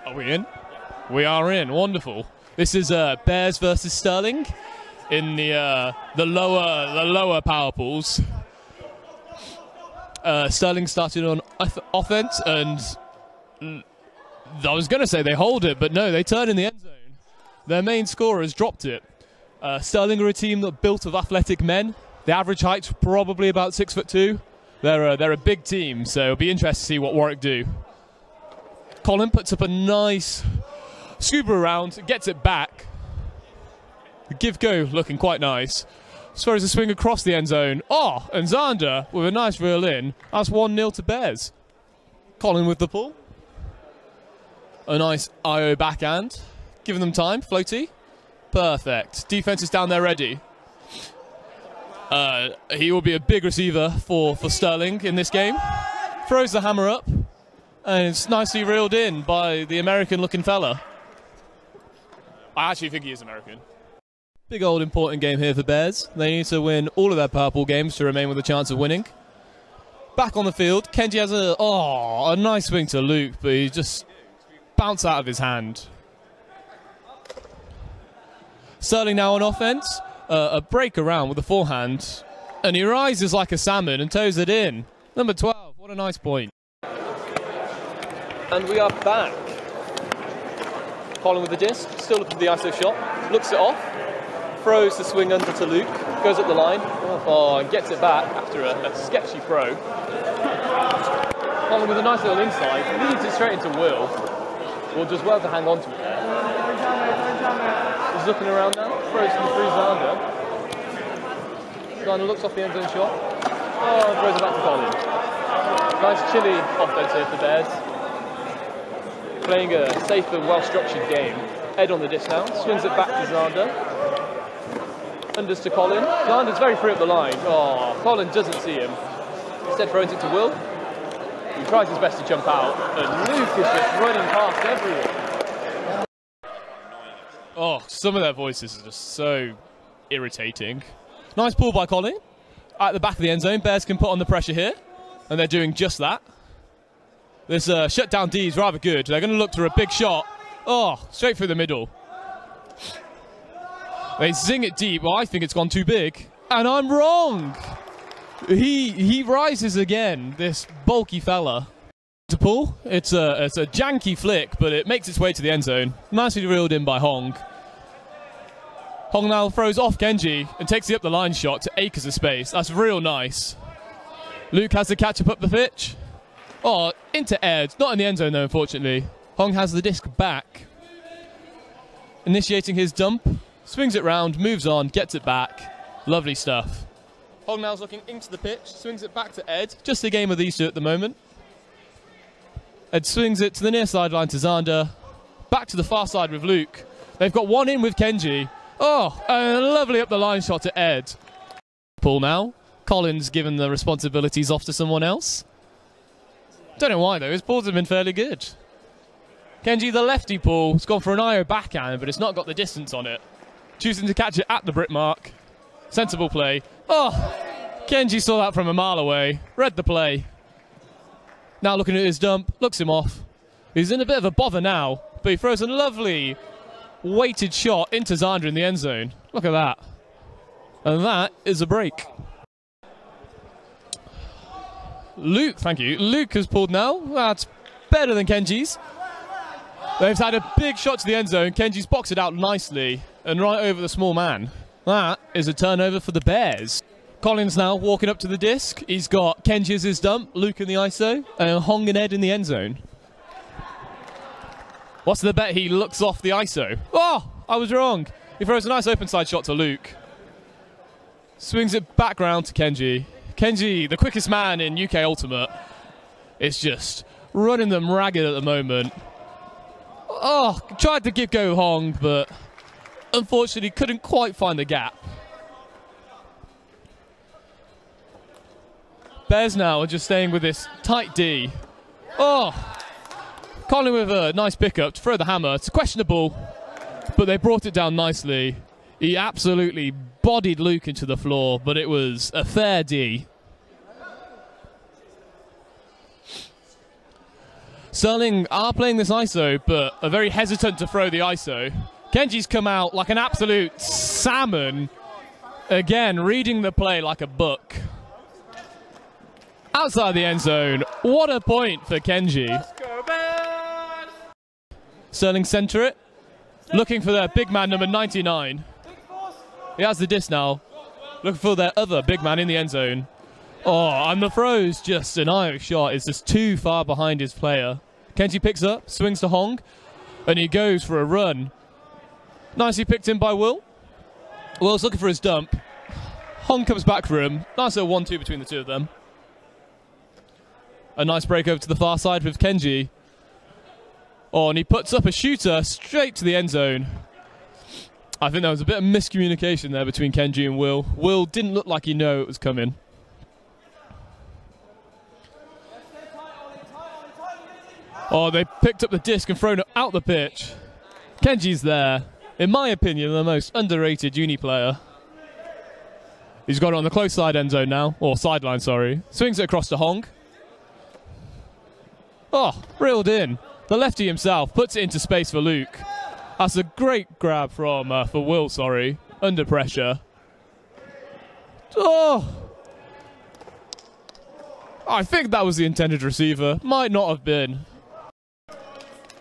Are we in? We are in. Wonderful. This is Bears versus Stirling in the lower power pools. Stirling started on offense, and I was going to say they hold it, but no, they turn in the end zone. Their main scorer has dropped it. Stirling are a team that built of athletic men. The average height's probably about 6'2". They're a big team, so it'll be interesting to see what Warwick do. Colin puts up a nice scuba around, gets it back. The give go looking quite nice. Throws a swing across the end zone. Oh, and Zander with a nice reel in. That's 1-0 to Bears. Colin with the pull. A nice IO backhand. Giving them time. Floaty. Perfect. Defense is down there ready. He will be a big receiver for Stirling in this game. Throws the hammer up. And it's nicely reeled in by the American-looking fella. I actually think he is American. Big old important game here for Bears. They need to win all of their Powerpool games to remain with a chance of winning. Back on the field, Kenji has a nice swing to Luke, but he just bounced out of his hand. Stirling now on offense. A break around with the forehand. And he rises like a salmon and toes it in. Number 12, what a nice point. And we are back. Colin with the disc, still looking for the ISO shot. Looks it off. Throws the swing under to Luke, goes up the line, and gets it back after a sketchy throw. Colin with a nice little inside, leads it straight into Will. Will does well to hang on to it there. He's looking around now, throws to the free Zander. Zander looks off the end zone shot. Oh, throws it back to Colin. Nice chilly offense here for Bears. Playing a safe and well-structured game. Ed on the disc now, swings it back to Zander. Unders to Colin. Zander's very free up the line. Oh, Colin doesn't see him. Instead throws it to Will. He tries his best to jump out, and Luke is just running past everyone. Oh, some of their voices are just so irritating. Nice pull by Colin. At the back of the end zone, Bears can put on the pressure here, and they're doing just that. This shutdown D is rather good. They're going to look for a big shot. Oh, straight through the middle. They zing it deep. Well, I think it's gone too big. And I'm wrong. He rises again, this bulky fella. To pull, it's a janky flick, but it makes its way to the end zone. Nicely reeled in by Hong. Hong now throws off Kenji and takes the up the line shot to acres of space. That's real nice. Luke has to catch up the pitch. Oh, into Ed. Not in the end zone though, unfortunately. Hong has the disc back. Initiating his dump. Swings it round, moves on, gets it back. Lovely stuff. Hong now's looking into the pitch, swings it back to Ed. Just a game of these two at the moment. Ed swings it to the near sideline to Zander. Back to the far side with Luke. They've got one in with Kenji. Oh, and a lovely up the line shot to Ed. Pull now. Colin's given the responsibilities off to someone else. Don't know why though, his pulls have been fairly good. Kenji, the lefty pull, has gone for an IO backhand, but it's not got the distance on it. Choosing to catch it at the Brit mark. Sensible play. Oh, Kenji saw that from a mile away. Read the play. Now looking at his dump, looks him off. He's in a bit of a bother now, but he throws a lovely weighted shot into Zander in the end zone. Look at that. And that is a break. Luke, thank you. Luke has pulled now. That's better than Kenji's. They've had a big shot to the end zone. Kenji's boxed it out nicely and right over the small man. That is a turnover for the Bears. Colin's now walking up to the disc. He's got Kenji as his dump, Luke in the ISO, and Hong and Ed in the end zone. What's the bet? He looks off the ISO. Oh, I was wrong. He throws a nice open side shot to Luke. Swings it back round to Kenji. Kenji, the quickest man in UK Ultimate, is just running them ragged at the moment. Oh, tried to give go Hong, but unfortunately couldn't quite find the gap. Bears now are just staying with this tight D. Oh, Colin with a nice pickup to throw the hammer. It's questionable, but they brought it down nicely. He absolutely bodied Luke into the floor, but it was a fair D. Stirling are playing this ISO, but are very hesitant to throw the ISO. Kenji's come out like an absolute salmon. Again, reading the play like a book. Outside the end zone. What a point for Kenji. Stirling centre it. Looking for their big man number 99. He has the disc now. Looking for their other big man in the end zone. Oh, and the throw's just an IO shot. It's just too far behind his player. Kenji picks up, swings to Hong, and he goes for a run. Nicely picked in by Will. Will's looking for his dump. Hong comes back for him. Nice little 1-2 between the two of them. A nice break over to the far side with Kenji. Oh, and he puts up a shooter straight to the end zone. I think there was a bit of miscommunication there between Kenji and Will. Will didn't look like he knew it was coming. Oh, they picked up the disc and thrown it out the pitch. Kenji's there. In my opinion, the most underrated uni player. He's got it on the close side end zone now. Or sideline, sorry. Swings it across to Hong. Oh, reeled in. The lefty himself puts it into space for Luke. That's a great grab from for Will, sorry. Under pressure. Oh! I think that was the intended receiver. Might not have been.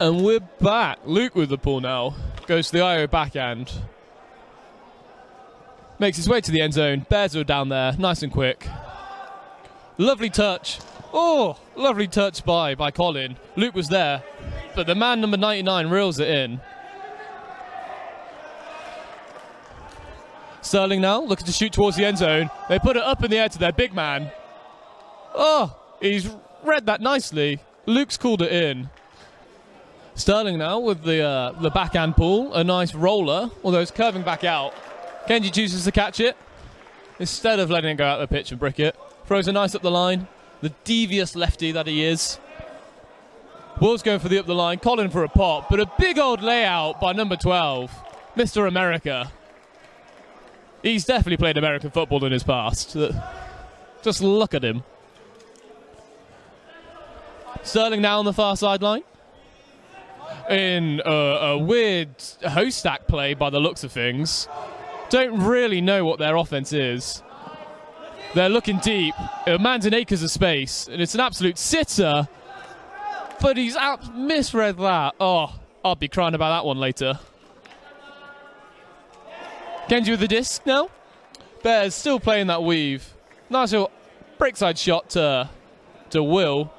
And we're back. Luke with the ball now. Goes to the IO backhand. Makes his way to the end zone. Bears are down there. Nice and quick. Lovely touch. Oh, lovely touch by Colin. Luke was there. But the man number 99 reels it in. Stirling now looking to shoot towards the end zone. They put it up in the air to their big man. Oh, he's read that nicely. Luke's called it in. Stirling now with the backhand pull, a nice roller, although it's curving back out. Kenji chooses to catch it instead of letting it go out the pitch and brick it. Throws a nice up the line, the devious lefty that he is. Will's going for the up the line, Colin for a pop, but a big old layout by number 12, Mr. America. He's definitely played American football in his past. Just look at him. Stirling now on the far sideline. In a weird host stack play by the looks of things. Don't really know what their offense is. They're looking deep. A man's in acres of space, and it's an absolute sitter. But he's misread that. Oh, I'll be crying about that one later. Kenji with the disc now. Bears still playing that weave. Nice little breakside shot to Will.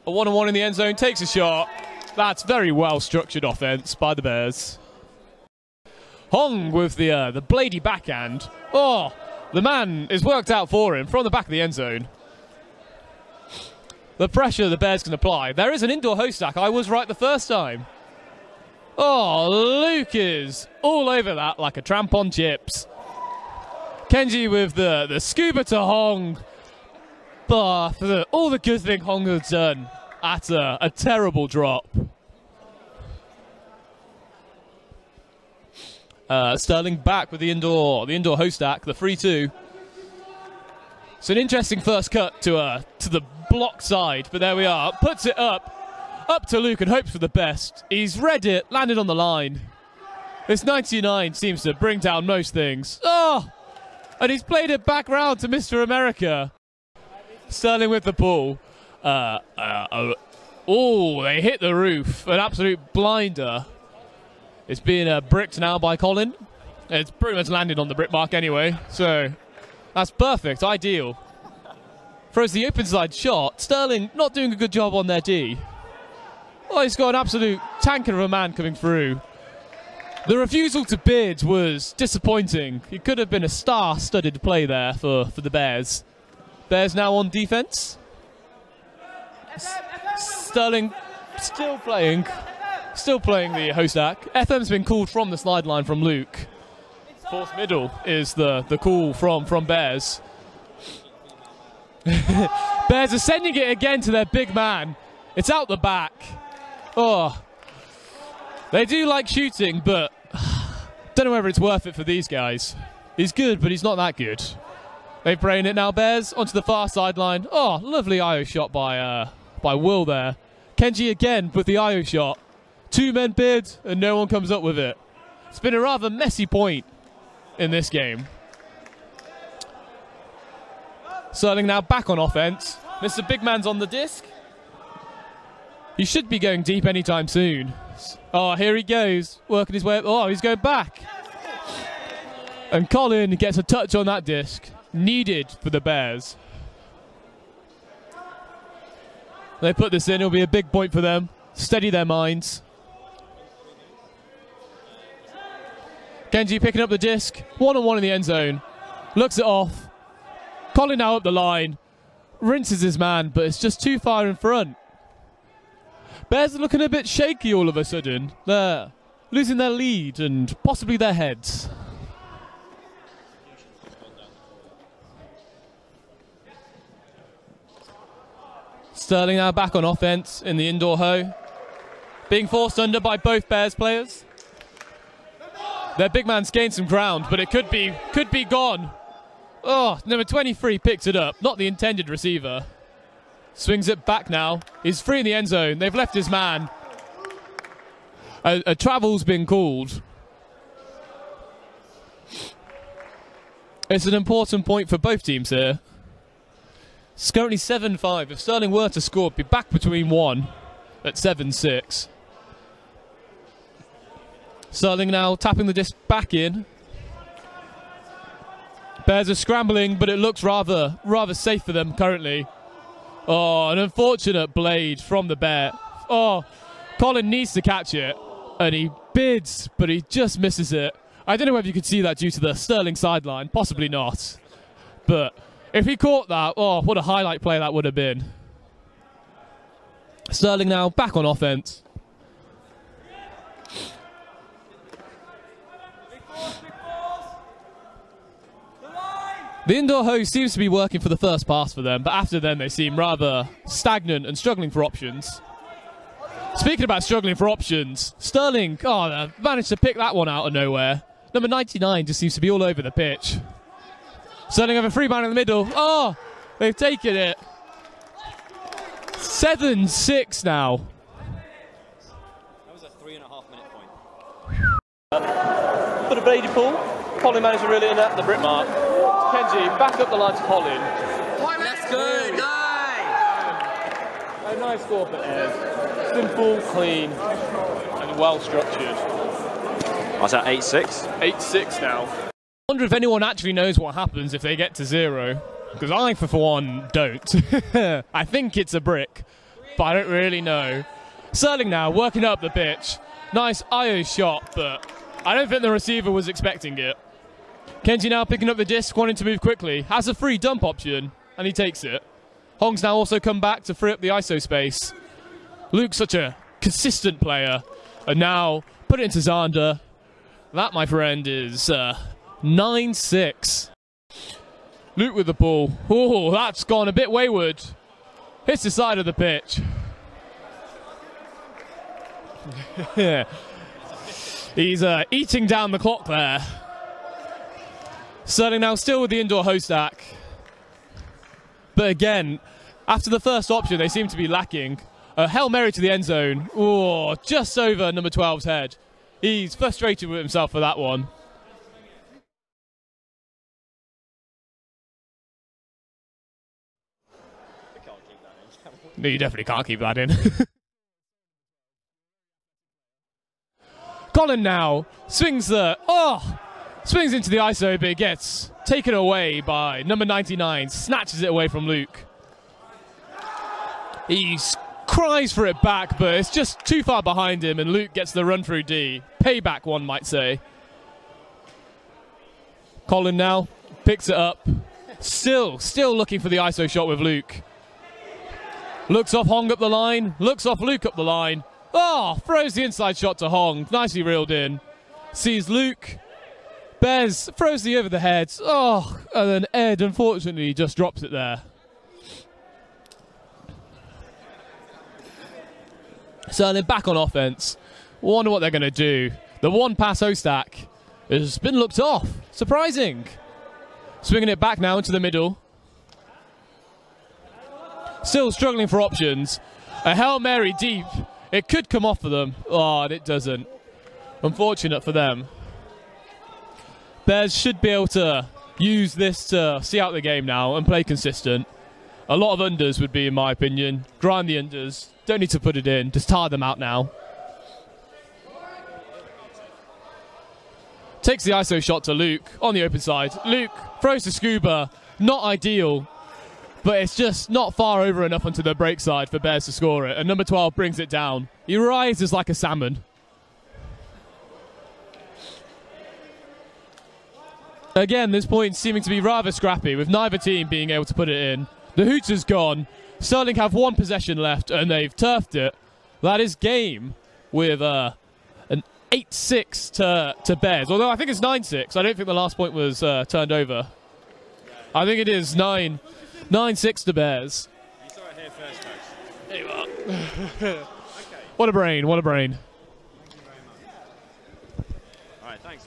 A 1-on-1 in the end zone, takes a shot. That's very well structured offense by the Bears. Hong with the blady backhand. Oh, the man is worked out for him from the back of the end zone. The pressure the Bears can apply. There is an indoor host stack. I was right the first time. Oh, Luke is all over that like a tramp on chips. Kenji with the scuba to Hong. But for all the good thing Hong has done, that's a terrible drop. Stirling back with the indoor host stack, the 3-2. It's an interesting first cut to the block side, but there we are. Puts it up to Luke and hopes for the best. He's read it, landed on the line. This 99 seems to bring down most things. Oh, and he's played it back round to Mr. America. Stirling with the ball. Oh, they hit the roof. An absolute blinder. It's being bricked now by Colin. It's pretty much landed on the brick mark anyway, so that's perfect, ideal. Throws the open side shot. Stirling not doing a good job on their D. Oh, he's got an absolute tanker of a man coming through. The refusal to bid was disappointing. It could have been a star-studded play there for the Bears. Bears now on defense. Stirling still playing the host stack. FM's been called from the slide line from Luke. Fourth middle is the call from Bears. Bears are sending it again to their big man. It's out the back. Oh, they do like shooting, but don't know whether it's worth it for these guys. He's good, but he's not that good. They're playing it now, Bears, onto the far sideline. Oh, lovely IO shot by by Will there. Kenji again with the IO shot. 2 men bid and no one comes up with it. It's been a rather messy point in this game. Stirling now back on offense. Mr. Big Man's on the disc. He should be going deep anytime soon. Oh, here he goes, working his way up. Oh, he's going back. And Colin gets a touch on that disc. Needed for the Bears. They put this in, it'll be a big point for them. Steady their minds. Kenji picking up the disc. 1-on-1 in the end zone. Looks it off. Colin now up the line. Rinses his man, but it's just too far in front. Bears are looking a bit shaky all of a sudden. They're losing their lead and possibly their heads. Stirling now back on offense in the indoor hoe. Being forced under by both Bears players. Their big man's gained some ground, but it could be gone. Oh, number 23 picks it up, not the intended receiver. Swings it back now. He's free in the end zone. They've left his man. A travel's been called. It's an important point for both teams here. It's currently 7-5. If Stirling were to score, it'd be back between 1 at 7-6. Stirling now tapping the disc back in. Bears are scrambling, but it looks rather safe for them currently. Oh, an unfortunate blade from the Bear. Oh, Colin needs to catch it, and he bids, but he just misses it. I don't know whether you could see that due to the Stirling sideline. Possibly not. But if he caught that, oh, what a highlight play that would have been. Stirling now back on offense. The indoor hose seems to be working for the first pass for them, but after then they seem rather stagnant and struggling for options. Speaking about struggling for options, Stirling, oh, managed to pick that one out of nowhere. Number 99 just seems to be all over the pitch. Stirling have a free man in the middle. Oh, they've taken it. 7-6 now. That was a 3.5 minute point. For the Brady pool, Colin managed to reel it in at the brick mark. Kenji back up the line to Colin. Let's go, A nice score for Ed. Simple, clean, and well structured. What's that, 8-6? 8-6 now. I wonder if anyone actually knows what happens if they get to 0. Because I, for one, don't. I think it's a brick, but I don't really know. Stirling now working up the pitch. Nice IO shot, but I don't think the receiver was expecting it. Kenji now picking up the disc, wanting to move quickly. Has a free dump option, and he takes it. Hong's now also come back to free up the ISO space. Luke's such a consistent player. And now put it into Zander. That, my friend, is 9-6. Luke with the ball. Oh, that's gone a bit wayward. Hits the side of the pitch. He's eating down the clock there. Stirling now still with the indoor hoe stack. But again, after the first option, they seem to be lacking. A Hail Mary to the end zone. Oh, just over number 12's head. He's frustrated with himself for that one. No, you definitely can't keep that in. Colin now swings swings into the ISO, but it gets taken away by number 99, snatches it away from Luke. He cries for it back, but it's just too far behind him, and Luke gets the run through D. Payback, one might say. Colin now picks it up. Still looking for the ISO shot with Luke. Looks off Hong up the line, looks off Luke up the line. Oh, throws the inside shot to Hong, nicely reeled in. Sees Luke. Bez throws the over the head. Oh, and then Ed, unfortunately, just drops it there. So they're back on offense. Wonder what they're going to do. The one pass O stack has been looked off. Surprising. Swinging it back now into the middle. Still struggling for options. A Hail Mary deep. It could come off for them. Oh, and it doesn't. Unfortunate for them. Bears should be able to use this to see out the game now and play consistent. A lot of unders would be, in my opinion. Grind the unders. Don't need to put it in. Just tire them out now. Takes the ISO shot to Luke on the open side. Luke throws to Scuba. Not ideal, but it's just not far over enough onto the break side for Bears to score it. And number 12 brings it down. He rises like a salmon. Again, this point seeming to be rather scrappy, with neither team being able to put it in. The Hoots is gone. Stirling have one possession left, and they've turfed it. That is game with an 8-6 to Bears. Although I think it's 9-6. I don't think the last point was turned over. I think it is 9-6 to Bears. You saw it here first, folks. There you are. Okay. What a brain, what a brain. Thank you very much. All right, thanks.